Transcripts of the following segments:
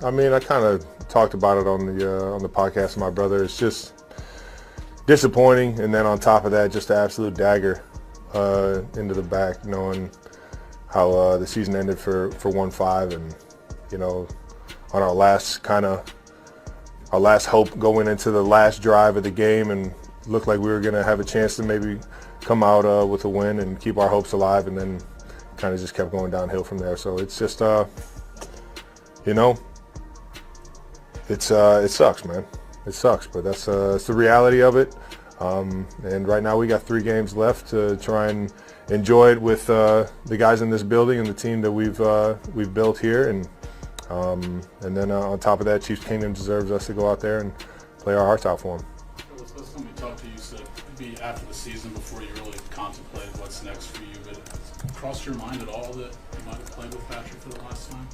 I mean, I kind of talked about it on the podcast with my brother. It's just disappointing, and then on top of that, just an absolute dagger into the back, knowing how the season ended for 1-5, and on our last hope going into the last drive of the game, and looked like we were going to have a chance to maybe come out with a win and keep our hopes alive, and then kind of just kept going downhill from there. So it's just it sucks, man. It sucks, but that's the reality of it. And right now we got 3 games left to try and enjoy it with the guys in this building and the team that we've built here. And then on top of that, Chiefs Kingdom deserves us to go out there and play our hearts out for them. Last time we talked to you, said it'd be after the season before you really contemplated what's next for you. But has it crossed your mind at all that you might have played with Patrick for the last time?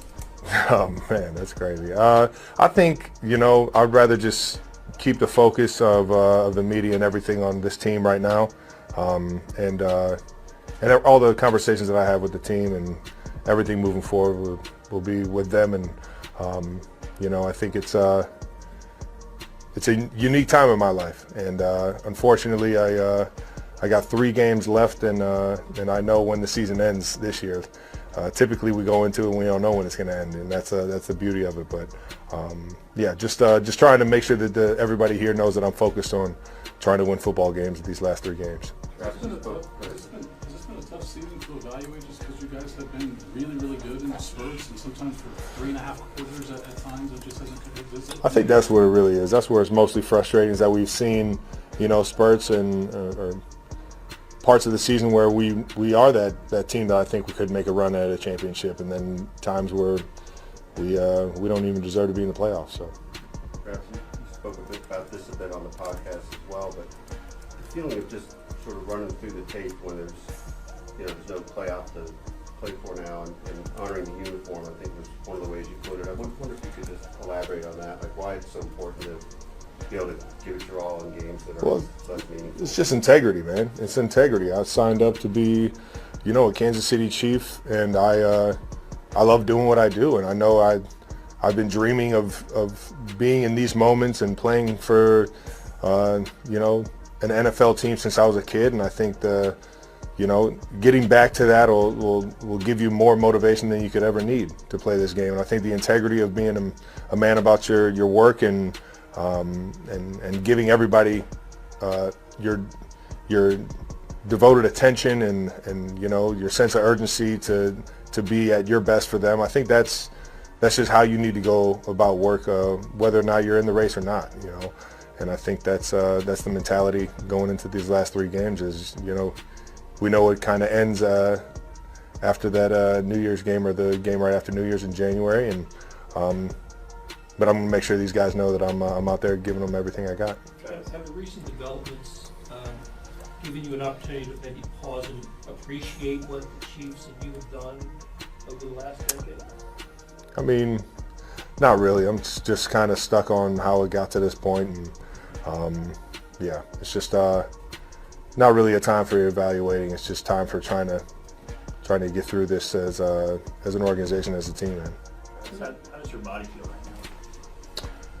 Oh man, that's crazy. I think I'd rather just keep the focus of the media and everything on this team right now, and all the conversations that I have with the team and everything moving forward will be with them. And I think it's a unique time in my life, and unfortunately I got 3 games left, and I know when the season ends this year. Typically we go into it and we don't know when it's going to end, and that's the beauty of it. But just trying to make sure that everybody here knows that I'm focused on trying to win football games these last 3 games. Has this been a tough season to evaluate, just because you guys have been really, really good in the spurts, and sometimes for 3.5 quarters at times it just hasn't come. I think that's where it really is. That's where it's mostly frustrating, is that we've seen spurts and or parts of the season where we are that team that I think we could make a run at a championship, and then times where we don't even deserve to be in the playoffs. So. Perhaps you spoke a bit about this a bit on the podcast as well, but the feeling of just sort of running through the tape when there's no playoff to play for now, and honoring the uniform, I think was one of the ways you put it. I wonder if you could just elaborate on that, like why it's so important to be able to give it your all in games that are less meaningful. It's just integrity, man. It's integrity. I signed up to be, a Kansas City Chief, and I love doing what I do, and I know I've been dreaming of being in these moments and playing for, an NFL team since I was a kid, and I think getting back to that will give you more motivation than you could ever need to play this game. And I think the integrity of being a man about your work and giving everybody your devoted attention and your sense of urgency to be at your best for them. I think that's just how you need to go about work, whether or not you're in the race or not. And I think that's the mentality going into these last 3 games. Is we know it kind of ends after that New Year's game, or the game right after New Year's in January, and but I'm gonna make sure these guys know that I'm out there giving them everything I got. Have the recent developments given you an opportunity to maybe pause and appreciate what the Chiefs and you have done over the last decade? I mean, not really. I'm just kind of stuck on how it got to this point, and it's just not really a time for evaluating. It's just time for trying to get through this as an organization, as a team, man. How does your body feel right now?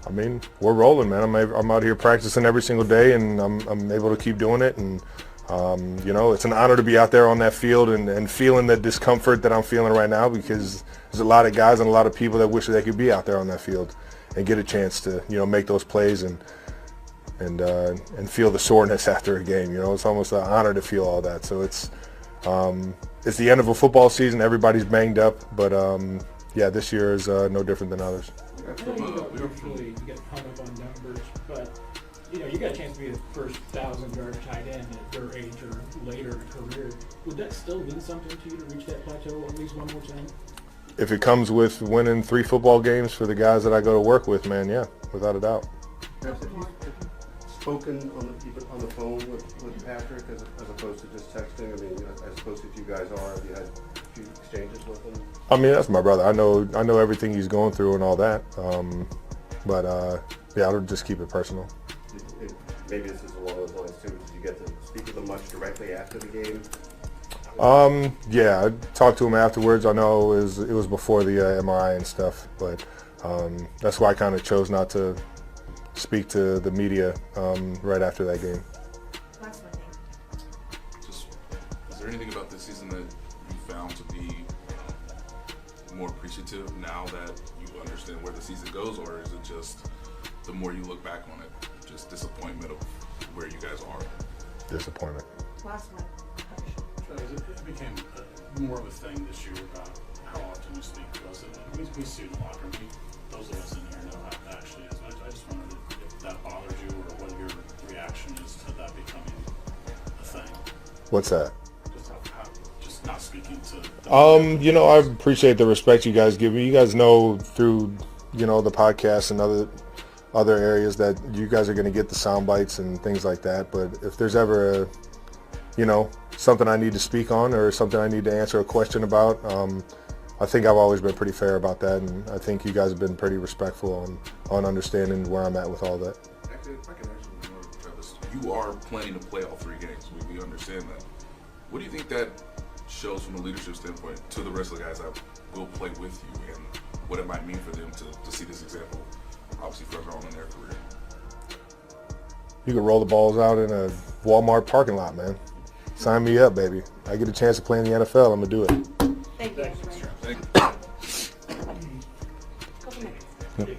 I mean, we're rolling, man. I'm out here practicing every single day, and I'm able to keep doing it. And it's an honor to be out there on that field and feeling the discomfort that I'm feeling right now, because there's a lot of guys and a lot of people that wish they could be out there on that field and get a chance to make those plays and feel the soreness after a game. It's almost an honor to feel all that. So it's the end of a football season. Everybody's banged up, but this year is no different than others. I know you don't usually get hung up on numbers, but you got a chance to be the first 1,000-yard tight end at your age or later in career. Would that still mean something to you to reach that plateau at least one more time? If it comes with winning 3 football games for the guys that I go to work with, man, yeah, without a doubt. Have you spoken on the phone with Patrick as opposed to just texting? I mean, as close as you guys are, have you had a few exchanges with him? I mean, that's my brother. I know everything he's going through and all that. I'll just keep it personal. Maybe this is along those lines too. Did you get to speak with him much directly after the game? I talked to him afterwards. I know it was before the MRI and stuff, but That's why I kind of chose not to speak to the media right after that game. Last one, Nate. Just, is there anything about this season that you found to be more appreciative now that you understand where the season goes, or is it just the more you look back on it, just disappointment of where you guys are? Disappointment. Last one. Travis, it became more of a thing this year about how often you speak to us. And we see in the locker room. Those of us in here know how it actually is. I just wondered if that bothers you or what your reaction is to that becoming a thing. What's that? Just not speaking to. I appreciate the respect you guys give me. You guys know through, the podcast and other areas that you guys are going to get the sound bites and things like that. But if there's ever something I need to speak on or something I need to answer a question about, I think I've always been pretty fair about that, and I think you guys have been pretty respectful on understanding where I'm at with all that. Actually, if I can actually more, Travis, you are planning to play all 3 games. We understand that. What do you think that shows from a leadership standpoint to the rest of the guys that will play with you, and what it might mean for them to see this example, obviously further on in their career? You can roll the balls out in a Walmart parking lot, man. Sign me up, baby. I get a chance to play in the NFL, I'm going to do it. Thank you. Thank you. Couple minutes. Nick,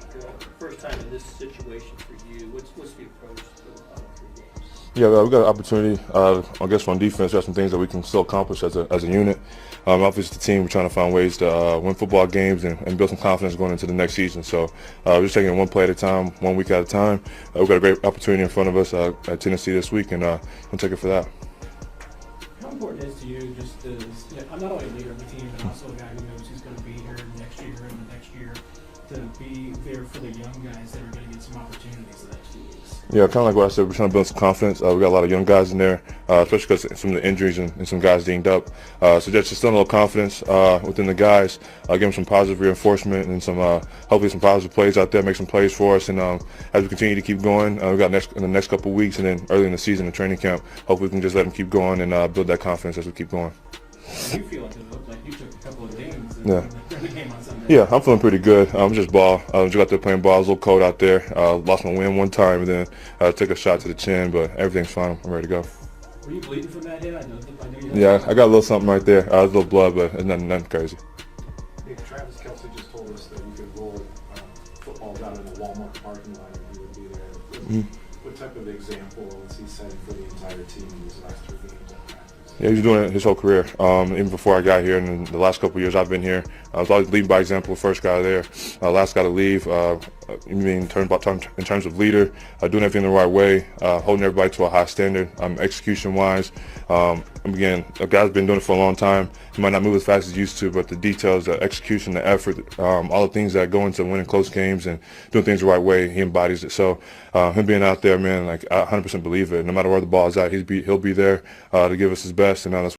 first time in this situation for you, what's the approach to the final 3 games? Yeah, we got an opportunity. I guess on defense, there's some things that we can still accomplish as a unit. Obviously, the team, we're trying to find ways to win football games and build some confidence going into the next season. So we're just taking it one play at a time, 1 week at a time. We've got a great opportunity in front of us at Tennessee this week, and we'll take it for that. How important is to you just as, I'm not only a leader of the team, but also a guy who knows who's going to be here next year and the next year, to be there for the young guys that are going to get some opportunities the next 2 weeks? Yeah, kind of like what I said, we're trying to build some confidence. We got a lot of young guys in there, especially because some of the injuries and some guys dinged up. So just instilling a little confidence within the guys, give them some positive reinforcement and some hopefully some positive plays out there, make some plays for us. And as we continue to keep going, we got in the next couple of weeks and then early in the season in training camp, hopefully we can just let them keep going and build that confidence as we keep going. You feel like it looked like you took a couple of dings in the game on Sunday. Yeah, I'm feeling pretty good. Just ball. Just got there playing ball. It was a little cold out there. Lost my wind one time and then took a shot to the chin, but everything's fine. I'm ready to go. Were you bleeding from that hit? I know you had Yeah, I got a little something right there. A little blood, but it's nothing crazy. Nick, Travis Kelce just told us that you could roll footballs out in a Walmart parking lot and he would be there. What type of example is he setting for the entire team in these last 3 games at practice? Yeah, he's doing it his whole career. Even before I got here, and in the last couple of years I've been here, I was always leading by example. First guy there, last guy to leave. In terms of leader, doing everything the right way, holding everybody to a high standard, execution-wise. Again, a guy's been doing it for a long time. He might not move as fast as he used to, but the details, the execution, the effort, all the things that go into winning close games and doing things the right way, he embodies it. So him being out there, man, like I 100% believe it. No matter where the ball is at, he'll be there to give us his best, and that's